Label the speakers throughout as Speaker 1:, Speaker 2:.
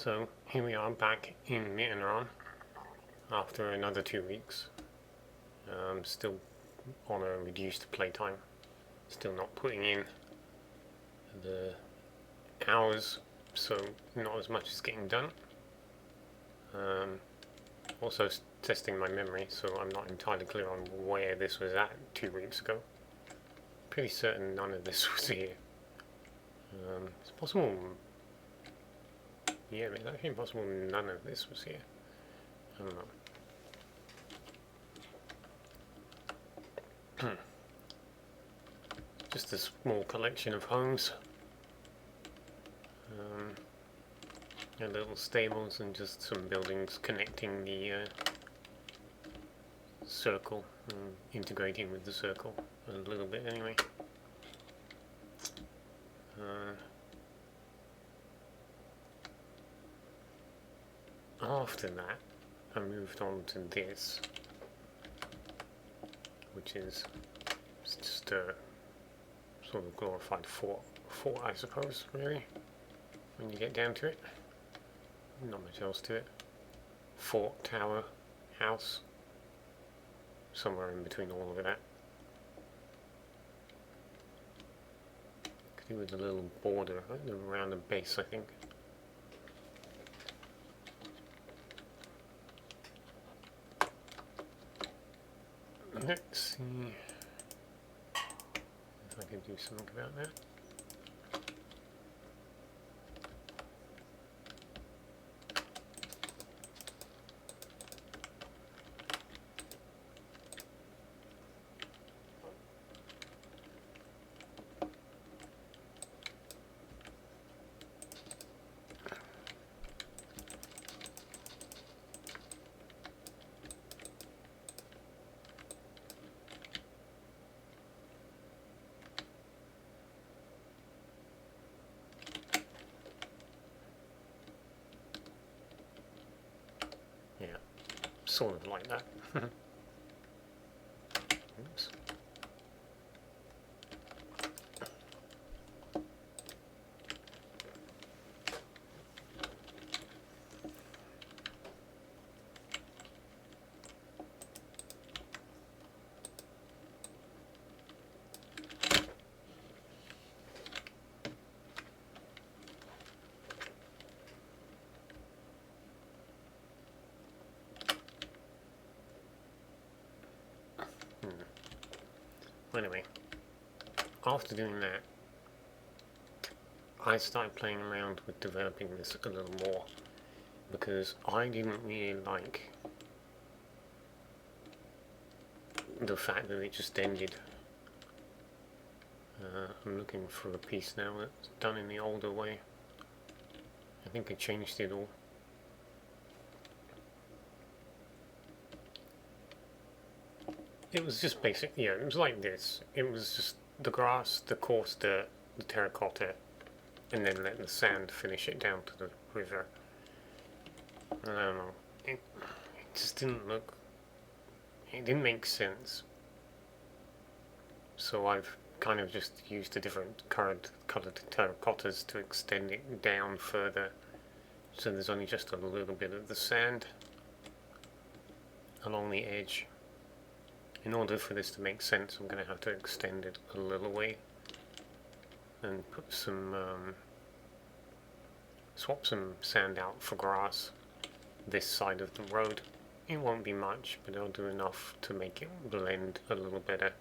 Speaker 1: So here we are back in Mittenrahm after another 2 weeks. Still on a reduced playtime. Still not putting in the hours, so not as much is getting done. Also testing my memory, so I'm not entirely clear on where this was at 2 weeks ago. Pretty certain none of this was here. It's possible. Yeah, it's actually possible none of this was here. I don't know. Just a small collection of homes. Little stables and just some buildings connecting the circle, integrating with the circle a little bit anyway. After that, I moved on to this, which is just a sort of glorified fort, I suppose, really, when you get down to it. Not much else to it. Fort, tower, house, somewhere in between all of that. Could do with a little border around the base, I think. Let's see if I can do something about that. Yeah, sort of like that. Oops. Anyway, after doing that, I started playing around with developing this a little more because I didn't really like the fact that it just ended. I'm looking for a piece now that's done in the older way. I think I changed it all. It was just basic, yeah, it was like this. It was just the grass, the coarse dirt, the terracotta, and then letting the sand finish it down to the river. I don't know, it just didn't look, it didn't make sense. So I've kind of just used the different coloured terracottas to extend it down further. So there's only just a little bit of the sand along the edge. In order for this to make sense, I'm going to have to extend it a little way and put some, swap some sand out for grass this side of the road. It won't be much, but it'll do enough to make it blend a little better.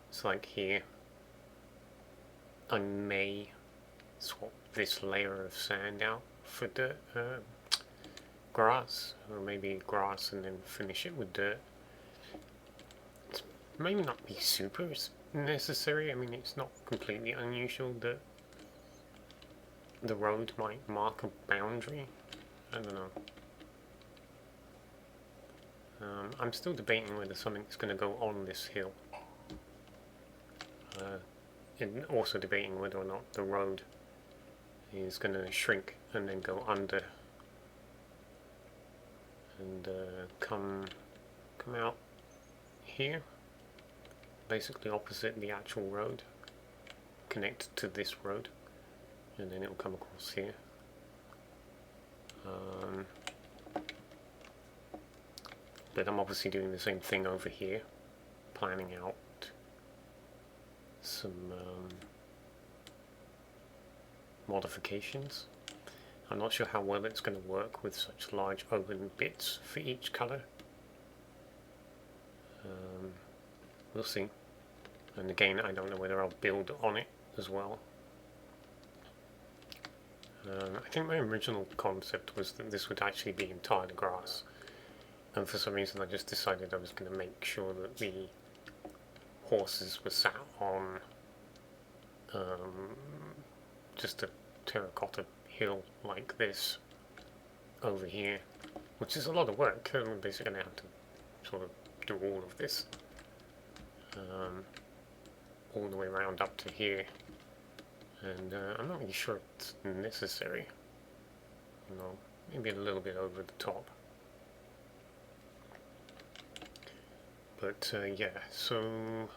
Speaker 1: It's like here, I may swap this layer of sand out for dirt. Grass, or maybe grass and then finish it with dirt. It's maybe not be super necessary. I mean, it's not completely unusual that the road might mark a boundary. I don't know. I'm still debating whether something's going to go on this hill. And also debating whether or not the road is going to shrink and then go under and come out here, basically opposite the actual road, connect to this road, and then it'll come across here. But I'm obviously doing the same thing over here, planning out some modifications. I'm not sure how well it's going to work with such large open bits for each colour. We'll see. And again, I don't know whether I'll build on it as well. I think my original concept was that this would actually be entirely grass, and for some reason I just decided I was going to make sure that the horses were sat on just a terracotta hill like this over here, which is a lot of work. I'm basically going to have to sort of do all of this all the way around up to here. And I'm not really sure it's necessary. You know, maybe a little bit over the top. But yeah, so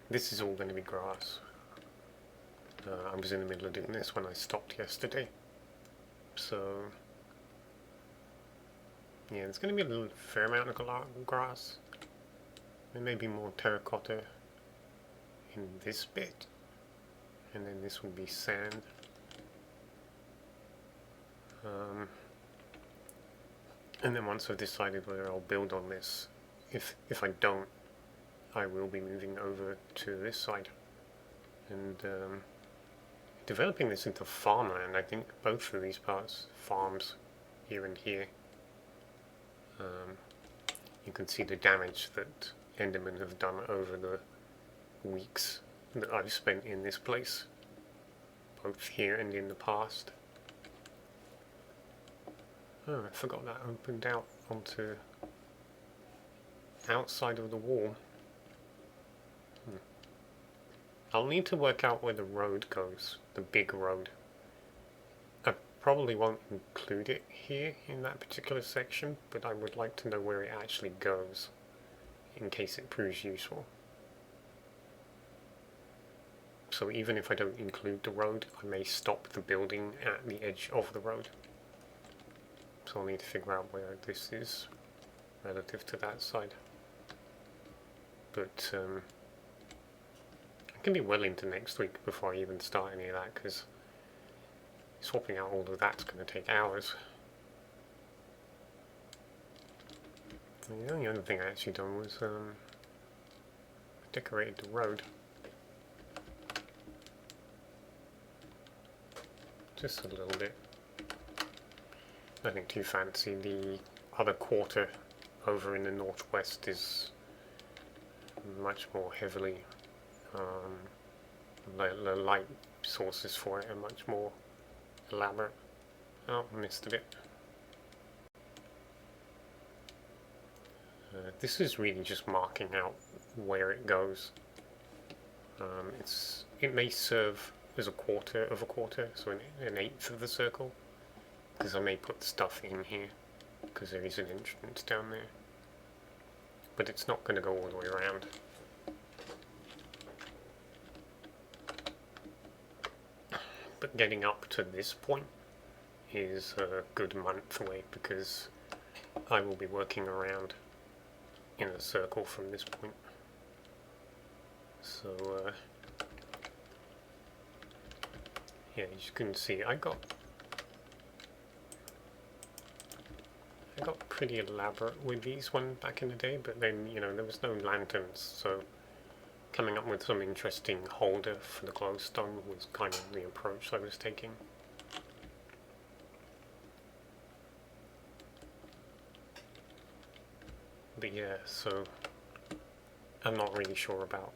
Speaker 1: this is all going to be grass. I was in the middle of doing this when I stopped yesterday. So yeah, there's going to be a fair amount of grass. There may be more terracotta in this bit. And then this would be sand. And then once I've decided whether I'll build on this, if I don't, I will be moving over to this side and developing this into farmland. I think both of these parts, farms here and here. You can see the damage that Endermen have done over the weeks that I've spent in this place, both here and in the past. Oh, I forgot that opened out onto outside of the wall. I'll need to work out where the road goes, the big road. I probably won't include it here in that particular section, but I would like to know where it actually goes, in case it proves useful. So even if I don't include the road, I may stop the building at the edge of the road. So I'll need to figure out where this is relative to that side. But it can be well into next week before I even start any of that, because swapping out all of that's going to take hours. And the only other thing I actually done was decorated the road. Just a little bit. Nothing too fancy. The other quarter over in the northwest is much more heavily, the light sources for it are much more elaborate. Oh, I missed a bit. This is really just marking out where it goes. It may serve as a quarter of a quarter, so an eighth of the circle, because I may put stuff in here, because there is an entrance down there. But it's not going to go all the way around. But getting up to this point is a good month away, because I will be working around in a circle from this point. So yeah, as you can see, I got pretty elaborate with these one back in the day, but then, you know, there was no lanterns, so coming up with some interesting holder for the glowstone was kind of the approach I was taking. But yeah, so I'm not really sure about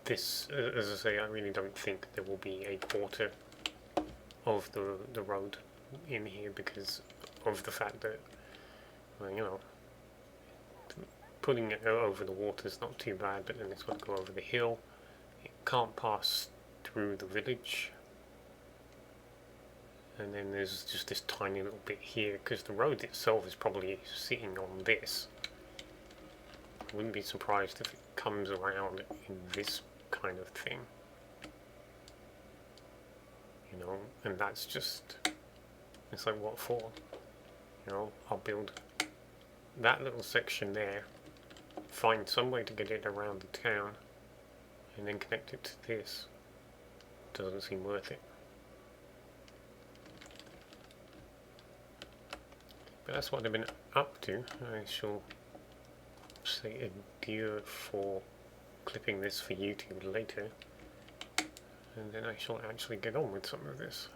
Speaker 1: this. As I say, I really don't think there will be a quarter of the road in here, because of the fact that, well, you know, putting it over the water is not too bad, but then it's got to go over the hill. It can't pass through the village. And then there's just this tiny little bit here, because the road itself is probably sitting on this. I wouldn't be surprised if it comes around in this kind of thing. you know, and that's just, it's like, what for? You know, I'll build that little section there, find some way to get it around the town, and then connect it to this. Doesn't seem worth it. But that's what I've been up to. I shall say adieu for clipping this for YouTube later, and then I shall actually get on with some of this.